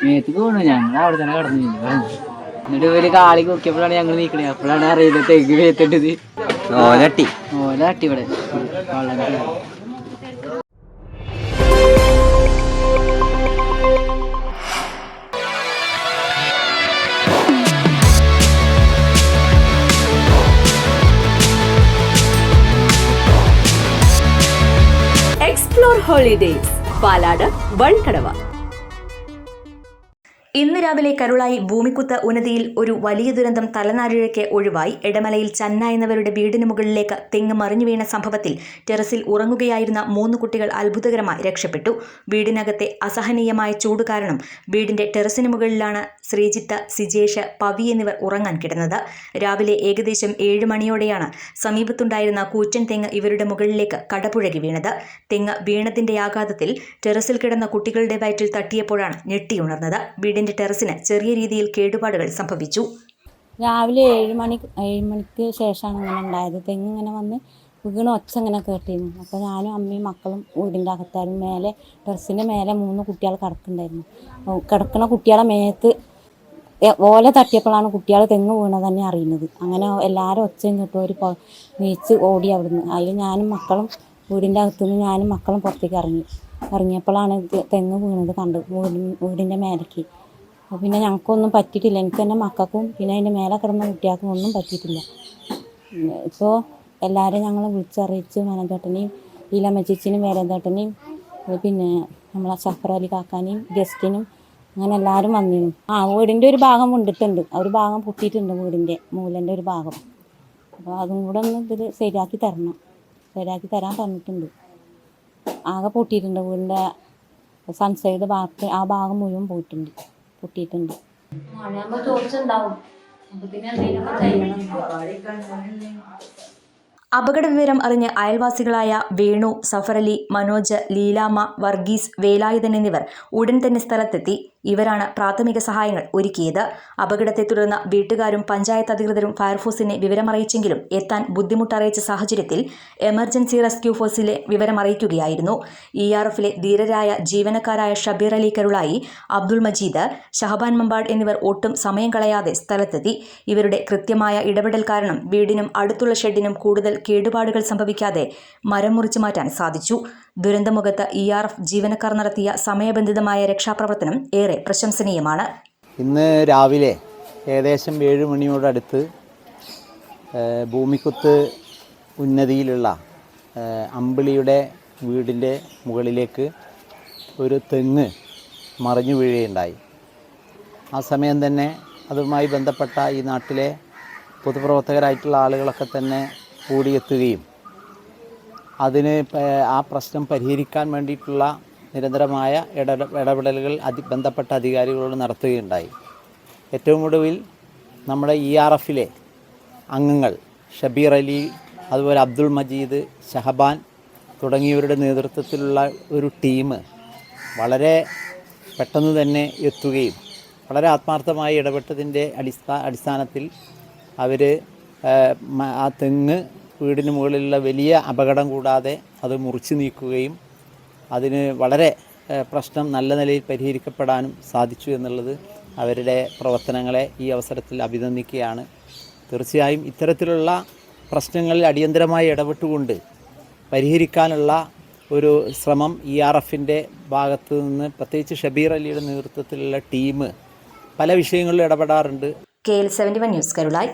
മേത്തേക്ക് പോകണു. ഞങ്ങൾ അവിടെ തന്നെ കടന്നു. എന്നിട്ട് ഇവര് കാളി നോക്കിയപ്പോഴാണ് ഞങ്ങൾ നീക്കണേ. അപ്പോഴാണ് അറിയുന്നത് തെങ്ങ് മേത്തിട്ടത്. ഓലട്ടി ഇവിടെ വള്ളം. എക്സ്പ്ലോർ ഹോളിഡേയ്സ് പാലാട് വഴിക്കടവ. ഇന്ന് രാവിലെ കരുളായി ഭൂമിക്കുത്ത് ഉന്നതിയിൽ ഒരു വലിയ ദുരന്തം തലനാരിഴയ്ക്ക് ഒഴിവായി. എടമലയിൽ ചന്ന എന്നവരുടെ വീടിന് മുകളിലേക്ക് തെങ്ങ് മറിഞ്ഞു വീണ സംഭവത്തിൽ ടെറസിൽ ഉറങ്ങുകയായിരുന്ന 3 കുട്ടികൾ അത്ഭുതകരമായി രക്ഷപ്പെട്ടു. വീടിനകത്തെ അസഹനീയമായ ചൂട് കാരണം വീടിന്റെ ടെറസിന് മുകളിലാണ് ശ്രീജിത്ത്, സിജേഷ്, പവി എന്നിവർ ഉറങ്ങാൻ കിടന്നത്. രാവിലെ ഏകദേശം 7 മണിയോടെയാണ് സമീപത്തുണ്ടായിരുന്ന കൂറ്റൻ തെങ്ങ് ഇവരുടെ മുകളിലേക്ക് കടപുഴകി വീണത്. തെങ്ങ് വീണതിന്റെ ആഘാതത്തിൽ ടെറസിൽ കിടന്ന കുട്ടികളുടെ വയറ്റിൽ തട്ടിയപ്പോഴാണ് ഞെട്ടിയുണർന്നത്. വീടിന്റെ ടെറസിന് ചെറിയ രീതിയിൽ കേടുപാടുകൾ സംഭവിച്ചു. രാവിലെ 7 മണിക്ക് ശേഷമാണ് ഇങ്ങനെ ഉണ്ടായത്. തെങ്ങ് ഇങ്ങനെ വന്ന് വീണ് ഒച്ച ഇങ്ങനെ കേട്ടിരുന്നു. അപ്പോൾ ഞാനും അമ്മയും മക്കളും വീടിൻ്റെ അകത്തായിരുന്നു. മേലെ ടെറസിൻ്റെ മേലെ 3 കുട്ടികൾ കിടക്കുന്നുണ്ടായിരുന്നു. കിടക്കുന്ന കുട്ടികളെ മേത്ത് ഓല തട്ടിയപ്പോഴാണ് കുട്ടികൾ തെങ്ങ് വീണത് തന്നെ അറിയുന്നത്. അങ്ങനെ എല്ലാവരും ഒച്ചയും കേട്ടു. ഒരു നീച്ച് ഓടി അവിടുന്ന്. അതിൽ ഞാനും മക്കളും വീടിൻ്റെ അകത്തുനിന്ന് ഞാനും മക്കളും പുറത്തേക്ക് ഇറങ്ങിയപ്പോഴാണ് തെങ്ങ് വീണത് കണ്ടത് വീടിൻ്റെ മേലേക്ക്. അപ്പോൾ പിന്നെ ഞങ്ങൾക്കൊന്നും പറ്റിയിട്ടില്ല. എനിക്ക് തന്നെ മക്കൾക്കും പിന്നെ അതിൻ്റെ മേലെ കിടന്ന കുട്ടികൾക്കും ഒന്നും പറ്റിയിട്ടില്ല. ഇപ്പോൾ എല്ലാവരും ഞങ്ങൾ വിളിച്ചറിയിച്ച് മനന്തേട്ടനെയും ലീലമ്മച്ചേച്ചിനും വേലന്തേട്ടനെയും പിന്നെ നമ്മളെ സഫർ അലി കാക്കാനെയും ഗസ്റ്റിനും അങ്ങനെ എല്ലാവരും വന്നിരുന്നു. വീടിൻ്റെ ഒരു ഭാഗം കൊണ്ടിട്ടുണ്ട്. ഒരു ഭാഗം പൊട്ടിയിട്ടുണ്ട്, വീടിൻ്റെ മൂലൻ്റെ ഒരു ഭാഗം. അപ്പോൾ അതും കൂടെ ഒന്ന് ഇതിൽ ശരിയാക്കി തരാൻ പറഞ്ഞിട്ടുണ്ട്. ആകെ പൊട്ടിയിട്ടുണ്ട്. വീടിൻ്റെ സൺസൈഡ് ഭാഗത്ത് ആ ഭാഗം മുഴുവൻ പൊട്ടിയിട്ടുണ്ട്. മഴയാകുമ്പോൾ ചോർച്ച ഉണ്ടാവും. അപകട വിവരം അറിഞ്ഞ് അയൽവാസികളായ വേണു, സഫറലി, മനോജ്, ലീലാമ്മ, വർഗീസ്, വേലായുധൻ എന്നിവർ ഉടൻ തന്നെ സ്ഥലത്തെത്തി. ഇവരാണ് പ്രാഥമിക സഹായങ്ങൾ ഒരുക്കിയത്. അപകടത്തെ തുടർന്ന് വീട്ടുകാരും പഞ്ചായത്ത് അധികൃതരും ഫയർഫോഴ്സിനെ വിവരമറിയിച്ചെങ്കിലും എത്താൻ ബുദ്ധിമുട്ടറിയിച്ച സാഹചര്യത്തിൽ എമർജൻസി റെസ്ക്യൂ ഫോഴ്സിലെ വിവരമറിയിക്കുകയായിരുന്നു. ERFിലെ ധീരരായ ജീവനക്കാരായ ഷബീർ അലി കരുളായി, അബ്ദുൾ മജീദ്, ഷഹബാൻ മമ്പാട് എന്നിവർ ഒട്ടും സമയം കളയാതെ സ്ഥലത്തെത്തി. ഇവരുടെ കൃത്യമായ ഇടപെടൽ കാരണം വീടിനും അടുത്തുള്ള ഷെഡിനും കൂടുതൽ കേടുപാടുകൾ സംഭവിക്കാതെ മരം മുറിച്ചു മാറ്റാൻ സാധിച്ചു. ദുരന്തമുഖത്ത് ERF ജീവനക്കാർ നടത്തിയ സമയബന്ധിതമായ രക്ഷാപ്രവർത്തനം ഏറെ പ്രശംസനീയമാണ്. ഇന്ന് രാവിലെ ഏകദേശം 7 മണിയോടടുത്ത് ഭൂമിക്കുത്ത് ഉന്നതിയിലുള്ള അമ്പിളിയുടെ വീടിൻ്റെ മുകളിലേക്ക് ഒരു തെങ്ങ് മറിഞ്ഞു വീഴുകയുണ്ടായി. ആ സമയം തന്നെ അതുമായി ബന്ധപ്പെട്ട ഈ നാട്ടിലെ പൊതുപ്രവർത്തകരായിട്ടുള്ള ആളുകളൊക്കെ തന്നെ കൂടിയെത്തുകയും അതിന് ആ പ്രശ്നം പരിഹരിക്കാൻ വേണ്ടിയിട്ടുള്ള നിരന്തരമായ ഇടപെടലുകൾ ബന്ധപ്പെട്ട അധികാരികളോട് നടത്തുകയുണ്ടായി. ഏറ്റവും ഒടുവിൽ നമ്മുടെ ERFിലെ അംഗങ്ങൾ ഷബീർ അലി, അതുപോലെ അബ്ദുൾ മജീദ്, ഷഹബാൻ തുടങ്ങിയവരുടെ നേതൃത്വത്തിലുള്ള ഒരു ടീം വളരെ പെട്ടെന്ന് തന്നെ എത്തുകയും വളരെ ആത്മാർത്ഥമായി ഇടപെട്ടതിൻ്റെ അടിസ്ഥാനത്തിൽ അവർ ആ തെങ്ങ് വീടിന് മുകളിലുള്ള വലിയ അപകടം കൂടാതെ അത് മുറിച്ചു നീക്കുകയും അതിന് വളരെ പ്രശ്നം നല്ല നിലയിൽ പരിഹരിക്കപ്പെടാനും സാധിച്ചു എന്നുള്ളത് അവരുടെ പ്രവർത്തനങ്ങളെ ഈ അവസരത്തിൽ അഭിനന്ദിക്കുകയാണ്. തീർച്ചയായും ഇത്തരത്തിലുള്ള പ്രശ്നങ്ങളിൽ അടിയന്തരമായി ഇടപെട്ടുകൊണ്ട് പരിഹരിക്കാനുള്ള ഒരു ശ്രമം ERFിൻ്റെ ഭാഗത്തു നിന്ന് പ്രത്യേകിച്ച് ഷബീർ അലിയുടെ നേതൃത്വത്തിലുള്ള ടീം പല വിഷയങ്ങളിലും ഇടപെടാറുണ്ട്. KL 71 news Karulai.